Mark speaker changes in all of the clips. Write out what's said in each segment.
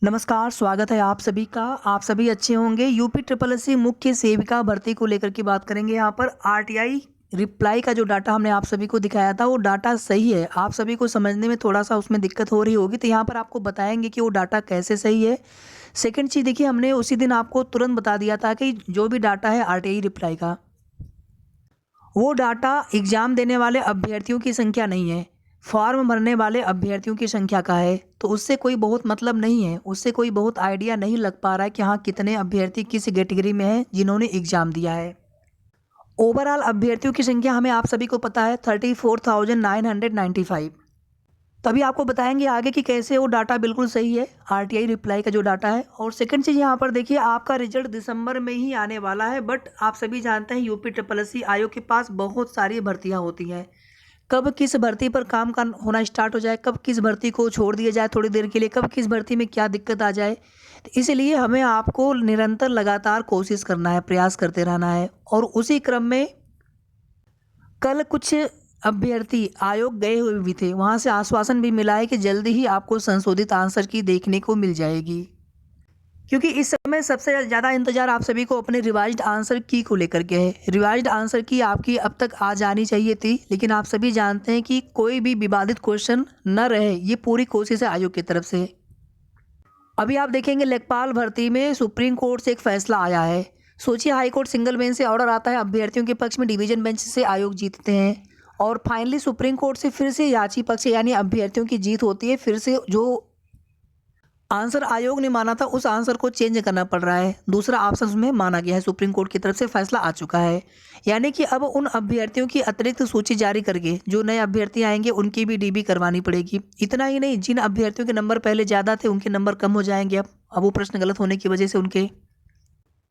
Speaker 1: नमस्कार, स्वागत है आप सभी का। आप सभी अच्छे होंगे। यूपी ट्रिपल एससी मुख्य सेविका भर्ती को लेकर के बात करेंगे। यहाँ पर आरटीआई रिप्लाई का जो डाटा हमने आप सभी को दिखाया था वो डाटा सही है। आप सभी को समझने में थोड़ा सा उसमें दिक्कत हो रही होगी, तो यहाँ पर आपको बताएंगे कि वो डाटा कैसे सही है। सेकंड चीज़ देखिए, हमने उसी दिन आपको तुरंत बता दिया था कि जो भी डाटा है आरटीआई रिप्लाई का, वो डाटा एग्ज़ाम देने वाले अभ्यर्थियों की संख्या नहीं है, फॉर्म भरने वाले अभ्यर्थियों की संख्या का है। तो उससे कोई बहुत मतलब नहीं है, उससे कोई बहुत आइडिया नहीं लग पा रहा है कि हाँ कितने अभ्यर्थी किस कैटेगरी में हैं जिन्होंने एग्ज़ाम दिया है। ओवरऑल अभ्यर्थियों की संख्या हमें आप सभी को पता है 34,995। तभी आपको बताएंगे आगे कि कैसे वो डाटा बिल्कुल सही है, आरटीआई रिप्लाई का जो डाटा है। और सेकंड चीज़ यहाँ पर देखिए, आपका रिजल्ट दिसंबर में ही आने वाला है, बट आप सभी जानते हैं यूपी ट्रिपल एससी आयोग के पास बहुत सारी भर्तियाँ होती हैं। कब किस भर्ती पर काम का होना स्टार्ट हो जाए, कब किस भर्ती को छोड़ दिया जाए थोड़ी देर के लिए, कब किस भर्ती में क्या दिक्कत आ जाए, तो इसलिए हमें आपको निरंतर लगातार कोशिश करना है, प्रयास करते रहना है। और उसी क्रम में कल कुछ अभ्यर्थी आयोग गए हुए भी थे, वहाँ से आश्वासन भी मिला है कि जल्दी ही आपको संशोधित आंसर की देखने को मिल जाएगी। क्योंकि इस समय सबसे ज़्यादा इंतजार आप सभी को अपने रिवाइज्ड आंसर की को लेकर के है। रिवाइज्ड आंसर की आपकी अब तक आ जानी चाहिए थी, लेकिन आप सभी जानते हैं कि कोई भी विवादित क्वेश्चन न रहे, ये पूरी कोशिश है आयोग की तरफ से। अभी आप देखेंगे लेखपाल भर्ती में सुप्रीम कोर्ट से एक फैसला आया है। सोचिए, हाई कोर्ट सिंगल बेंच से ऑर्डर आता है अभ्यर्थियों के पक्ष में, डिवीजन बेंच से आयोग जीतते हैं, और फाइनली सुप्रीम कोर्ट से फिर से याची पक्ष यानी अभ्यर्थियों की जीत होती है। फिर से जो आंसर आयोग ने माना था उस आंसर को चेंज करना पड़ रहा है, दूसरा ऑप्शन उसमें माना गया है। सुप्रीम कोर्ट की तरफ से फैसला आ चुका है, यानी कि अब उन अभ्यर्थियों की अतिरिक्त सूची जारी करके जो नए अभ्यर्थी आएंगे उनकी भी डीबी करवानी पड़ेगी। इतना ही नहीं, जिन अभ्यर्थियों के नंबर पहले ज़्यादा थे उनके नंबर कम हो जाएंगे। अब वो प्रश्न गलत होने की वजह से उनके,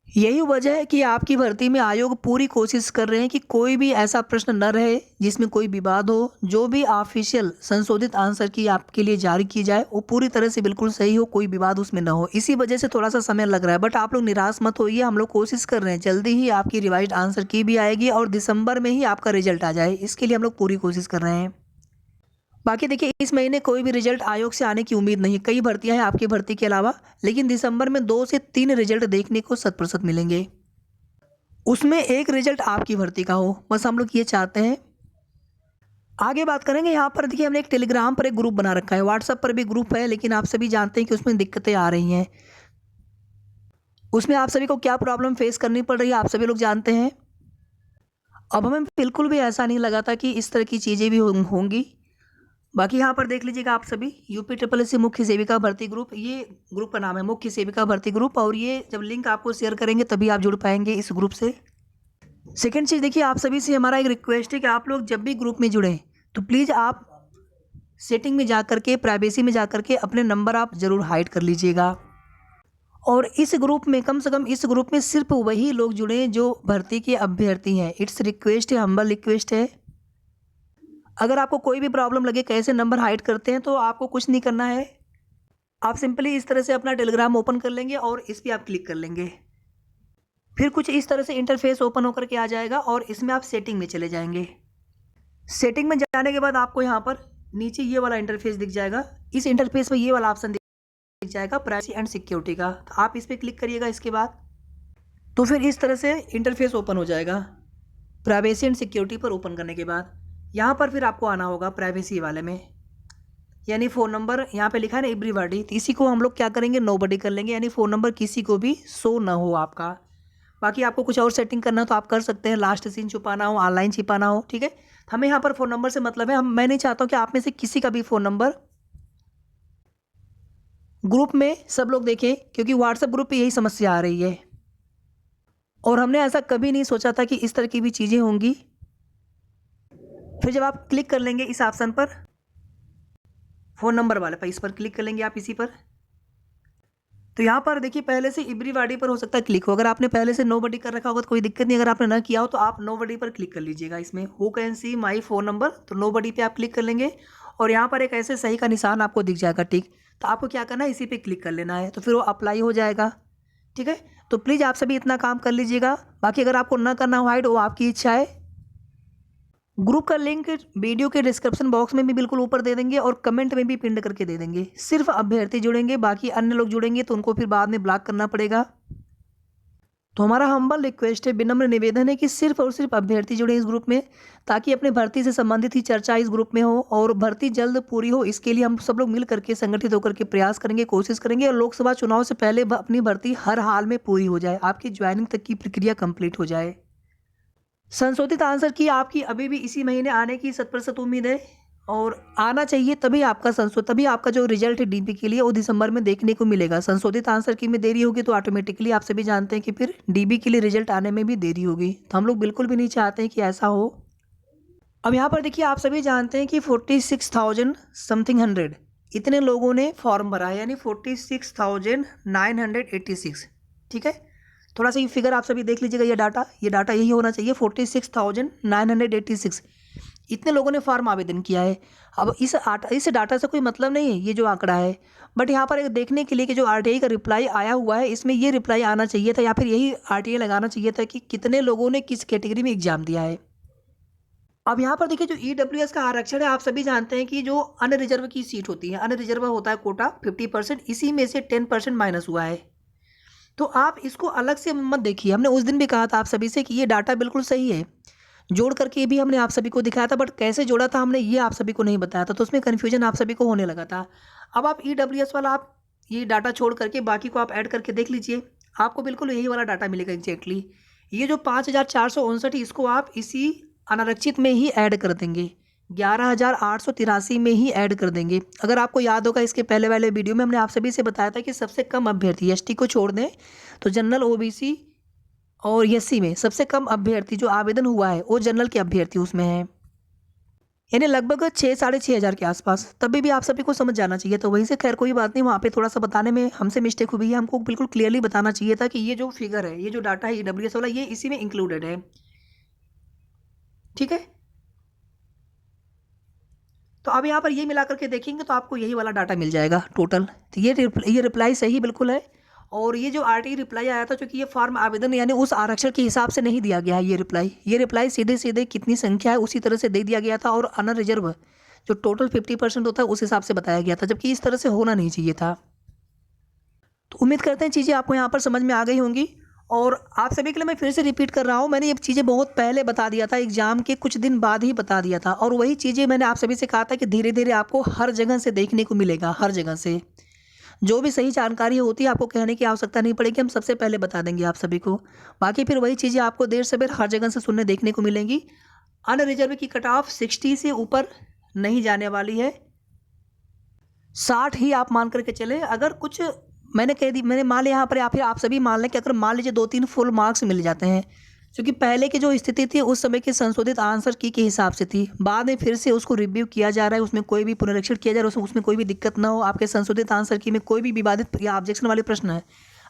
Speaker 1: यही वजह है कि आपकी भर्ती में आयोग पूरी कोशिश कर रहे हैं कि कोई भी ऐसा प्रश्न न रहे जिसमें कोई विवाद हो। जो भी ऑफिशियल संशोधित आंसर की आपके लिए जारी की जाए वो पूरी तरह से बिल्कुल सही हो, कोई विवाद उसमें न हो। इसी वजह से थोड़ा सा समय लग रहा है, बट आप लोग निराश मत होइए, हम लोग कोशिश कर रहे हैं जल्दी ही आपकी रिवाइज्ड आंसर की भी आएगी और दिसंबर में ही आपका रिजल्ट आ जाए, इसके लिए हम लोग पूरी कोशिश कर रहे हैं। बाकी देखिए, इस महीने कोई भी रिजल्ट आयोग से आने की उम्मीद नहीं है, कई भर्तियां हैं आपकी भर्ती के अलावा, लेकिन दिसंबर में 2 से 3 रिजल्ट देखने को 100% मिलेंगे। उसमें एक रिजल्ट आपकी भर्ती का हो, बस हम लोग ये चाहते हैं। आगे बात करेंगे, यहाँ पर देखिए हमने एक टेलीग्राम पर एक ग्रुप बना रखा है, व्हाट्सएप पर भी ग्रुप है, लेकिन आप सभी जानते हैं कि उसमें दिक्कतें आ रही हैं। उसमें आप सभी को क्या प्रॉब्लम फेस करनी पड़ रही है आप सभी लोग जानते हैं। अब हमें बिल्कुल भी ऐसा नहीं लगा था कि इस तरह की चीज़ें भी होंगी। बाकी यहाँ पर देख लीजिएगा आप सभी, यूपी ट्रिपल एससी मुख्य सेविका भर्ती ग्रुप, ये ग्रुप का नाम है मुख्य सेविका भर्ती ग्रुप, और ये जब लिंक आपको शेयर करेंगे तभी आप जुड़ पाएंगे इस ग्रुप से। सेकंड चीज़ देखिए, आप सभी से हमारा एक रिक्वेस्ट है कि आप लोग जब भी ग्रुप में जुड़ें तो प्लीज़ आप सेटिंग में जा करके, प्राइवेसी में जा करके अपने नंबर आप ज़रूर हाइड कर लीजिएगा। और इस ग्रुप में कम से कम, इस ग्रुप में सिर्फ वही लोग जुड़ें जो भर्ती के अभ्यर्थी हैं। इट्स रिक्वेस्ट है, हम्बल रिक्वेस्ट है। अगर आपको कोई भी प्रॉब्लम लगे कैसे नंबर हाइड करते हैं, तो आपको कुछ नहीं करना है, आप सिंपली इस तरह से अपना टेलीग्राम ओपन कर लेंगे और इस पर आप क्लिक कर लेंगे। फिर कुछ इस तरह से इंटरफेस ओपन होकर के आ जाएगा और इसमें आप सेटिंग में चले जाएंगे। सेटिंग में जाने के बाद आपको यहाँ पर नीचे ये वाला इंटरफेस दिख जाएगा। इस इंटरफेस में ये वाला ऑप्शन दिख जाएगा, प्राइवेसी एंड सिक्योरिटी का, तो आप इस पर क्लिक करिएगा। इसके बाद तो फिर इस तरह से इंटरफेस ओपन हो जाएगा। प्राइवेसी एंड सिक्योरिटी पर ओपन करने के बाद यहाँ पर फिर आपको आना होगा प्राइवेसी वाले में, यानी फ़ोन नंबर यहाँ पे लिखा है ना एवरीबॉडी, तो इसी को हम लोग क्या करेंगे, नोबडी कर लेंगे, यानी फ़ोन नंबर किसी को भी शो ना हो आपका। बाकी आपको कुछ और सेटिंग करना हो तो आप कर सकते हैं, लास्ट सीन छुपाना हो, ऑनलाइन छिपाना हो, ठीक है। हमें यहाँ पर फ़ोन नंबर से मतलब है, मैं नहीं चाहता हूँ कि आप में से किसी का भी फ़ोन नंबर ग्रुप में सब लोग देखें, क्योंकि व्हाट्सएप ग्रुप पे यही समस्या आ रही है। और हमने ऐसा कभी नहीं सोचा था कि इस तरह की भी चीज़ें होंगी। फिर जब आप क्लिक कर लेंगे इस ऑप्शन पर, फ़ोन नंबर वाले पर, इस पर क्लिक कर लेंगे आप इसी पर, तो यहाँ पर देखिए पहले से एवरीबॉडी पर हो सकता है क्लिक हो। अगर आपने पहले से नोबडी कर रखा होगा तो कोई दिक्कत नहीं, अगर आपने ना किया हो तो आप नोबडी पर क्लिक कर लीजिएगा। इसमें who can see my phone number, तो नोबडी पे आप क्लिक कर लेंगे और यहाँ पर एक ऐसे सही का निशान आपको दिख जाएगा, ठीक। तो आपको क्या करना है, इसी पर क्लिक कर लेना है, तो फिर वो अप्लाई हो जाएगा, ठीक है। तो प्लीज़ आप सभी इतना काम कर लीजिएगा। बाकी अगर आपको ना करना हो हाइड, वो आपकी इच्छा है। ग्रुप का लिंक वीडियो के डिस्क्रिप्शन बॉक्स में भी बिल्कुल ऊपर दे देंगे और कमेंट में भी पिन करके दे देंगे। सिर्फ अभ्यर्थी जुड़ेंगे, बाकी अन्य लोग जुड़ेंगे तो उनको फिर बाद में ब्लॉक करना पड़ेगा। तो हमारा हम्बल रिक्वेस्ट है, विनम्र निवेदन है कि सिर्फ और सिर्फ अभ्यर्थी जुड़े इस ग्रुप में, ताकि अपने भर्ती से संबंधित ही चर्चा इस ग्रुप में हो और भर्ती जल्द पूरी हो। इसके लिए हम सब लोग मिल करके संगठित होकर के प्रयास करेंगे, कोशिश करेंगे और लोकसभा चुनाव से पहले अपनी भर्ती हर हाल में पूरी हो जाए, आपकी ज्वाइनिंग तक की प्रक्रिया कंप्लीट हो जाए। संशोधित आंसर की आपकी अभी भी इसी महीने आने की 100% उम्मीद है और आना चाहिए, तभी आपका जो रिजल्ट है डीबी के लिए वो दिसंबर में देखने को मिलेगा। संशोधित आंसर की में देरी होगी तो ऑटोमेटिकली आप सभी जानते हैं कि फिर डीबी के लिए रिजल्ट आने में भी देरी होगी, तो हम लोग बिल्कुल भी नहीं चाहते हैं कि ऐसा हो। अब यहाँ पर देखिए, आप सभी जानते हैं कि 46,000 समथिंग 100 इतने लोगों ने फॉर्म भरा है, यानी 46,986। ठीक है, थोड़ा सा ये फिगर आप सभी देख लीजिएगा, ये डाटा यही होना चाहिए, 46,986 इतने लोगों ने फॉर्म आवेदन किया है। अब इस डाटा से कोई मतलब नहीं है, ये जो आंकड़ा है, बट यहाँ पर एक देखने के लिए कि जो आरटीआई का रिप्लाई आया हुआ है, इसमें ये रिप्लाई आना चाहिए था या फिर यही आरटीआई लगाना चाहिए था कि कितने लोगों ने किस कैटेगरी में एग्जाम दिया है। अब यहाँ पर देखिए, जो ईडब्ल्यूएस का आरक्षण है, आप सभी जानते हैं कि जो अनरिजर्व की सीट होती है, अनरिजर्व होता है कोटा 50%, इसी में से 10% माइनस हुआ है। तो आप इसको अलग से मत देखिए, हमने उस दिन भी कहा था आप सभी से कि ये डाटा बिल्कुल सही है, जोड़ करके भी हमने आप सभी को दिखाया था, बट कैसे जोड़ा था हमने ये आप सभी को नहीं बताया था, तो उसमें कन्फ्यूजन आप सभी को होने लगा था। अब आप ईडब्ल्यूएस वाला आप ये डाटा छोड़ करके बाकी को आप ऐड करके देख लीजिए, आपको बिल्कुल यही वाला डाटा मिलेगा एग्जैक्टली। ये जो 5,459 इसको आप इसी अनारक्षित में ही ऐड कर देंगे, 11,883 में ही ऐड कर देंगे। अगर आपको याद होगा, इसके पहले वाले वीडियो में हमने आप सभी से बताया था कि सबसे कम अभ्यर्थी, एसटी को छोड़ दें तो जनरल, ओबीसी और एससी में सबसे कम अभ्यर्थी जो आवेदन हुआ है वो जनरल के अभ्यर्थी उसमें है, यानी लगभग 6,500 के आसपास। तभी भी आप सभी को समझ जाना चाहिए, तो वहीं से खैर कोई बात नहीं, वहाँ पे थोड़ा सा बताने में हमसे मिस्टेक हुई है, हमको बिल्कुल क्लियरली बताना चाहिए था कि ये जो फिगर है, ये जो डाटा है ईडब्ल्यूएस वाला, ये इसी में इंक्लूडेड है। ठीक है, तो अब यहाँ पर ये मिला करके देखेंगे तो आपको यही वाला डाटा मिल जाएगा टोटल। तो ये रिप्लाई सही बिल्कुल है, और ये जो आरटीआई रिप्लाई आया था, क्योंकि ये फॉर्म आवेदन यानी उस आरक्षण के हिसाब से नहीं दिया गया है, ये रिप्लाई सीधे सीधे कितनी संख्या है उसी तरह से दे दिया गया था, और अनरिजर्व जो टोटल 50% होता है उस हिसाब से बताया गया था, जबकि इस तरह से होना नहीं चाहिए था। तो उम्मीद करते हैं चीज़ें आपको यहाँ पर समझ में आ गई होंगी, और आप सभी के लिए मैं फिर से रिपीट कर रहा हूँ, मैंने ये चीज़ें बहुत पहले बता दिया था, एग्जाम के कुछ दिन बाद ही बता दिया था, और वही चीज़ें मैंने आप सभी से कहा था कि धीरे धीरे आपको हर जगह से देखने को मिलेगा, हर जगह से जो भी सही जानकारी होती है आपको कहने की आवश्यकता नहीं पड़ेगी, हम सबसे पहले बता देंगे आप सभी को। बाकी फिर वही चीज़ें आपको देर से बेर हर जगह से सुनने देखने को मिलेंगी। अनरिजर्व की कट ऑफ 60 से ऊपर नहीं जाने वाली है, 60 ही आप मान करके चले। अगर कुछ मैंने मान लिया यहाँ पर, या फिर आप सभी मान लें कि अगर मान लीजिए 2-3 फुल मार्क्स मिल जाते हैं, क्योंकि पहले की जो स्थिति थी उस समय के संशोधित आंसर की के हिसाब से थी, बाद में फिर से उसको रिव्यू किया जा रहा है, उसमें कोई भी पुनरीक्षण किया जा रहा है, उसमें कोई भी दिक्कत ना हो, आपके संशोधित आंसर की में कोई भी विवादित या ऑब्जेक्शन वाले प्रश्न है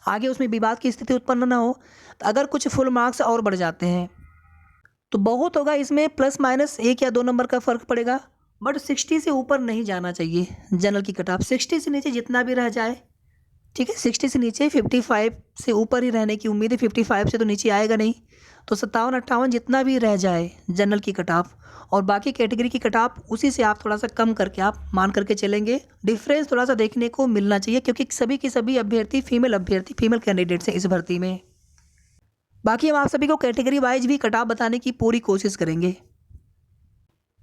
Speaker 1: आगे उसमें विवाद की स्थिति उत्पन्न ना हो। तो अगर कुछ फुल मार्क्स और बढ़ जाते हैं तो बहुत होगा, इसमें प्लस माइनस 1 या 2 नंबर का फ़र्क पड़ेगा, बट 60 से ऊपर नहीं जाना चाहिए जनरल की कट ऑफ। 60 से नीचे जितना भी रह जाए, ठीक है, 60 से नीचे 55 से ऊपर ही रहने की उम्मीद है, 55 से तो नीचे आएगा नहीं, तो 57-58 जितना भी रह जाए जनरल की कट ऑफ, और बाकी कैटेगरी की कट ऑफ उसी से आप थोड़ा सा कम करके आप मान करके चलेंगे। डिफरेंस थोड़ा सा देखने को मिलना चाहिए, क्योंकि सभी के सभी अभ्यर्थी फीमेल कैंडिडेट्स हैं इस भर्ती में। बाकी हम आप सभी को कैटेगरी वाइज भी कट ऑफ बताने की पूरी कोशिश करेंगे।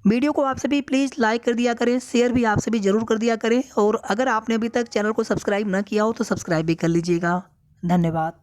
Speaker 1: वीडियो को आप सभी प्लीज़ लाइक कर दिया करें, शेयर भी आप सभी ज़रूर कर दिया करें, और अगर आपने अभी तक चैनल को सब्सक्राइब ना किया हो तो सब्सक्राइब भी कर लीजिएगा। धन्यवाद।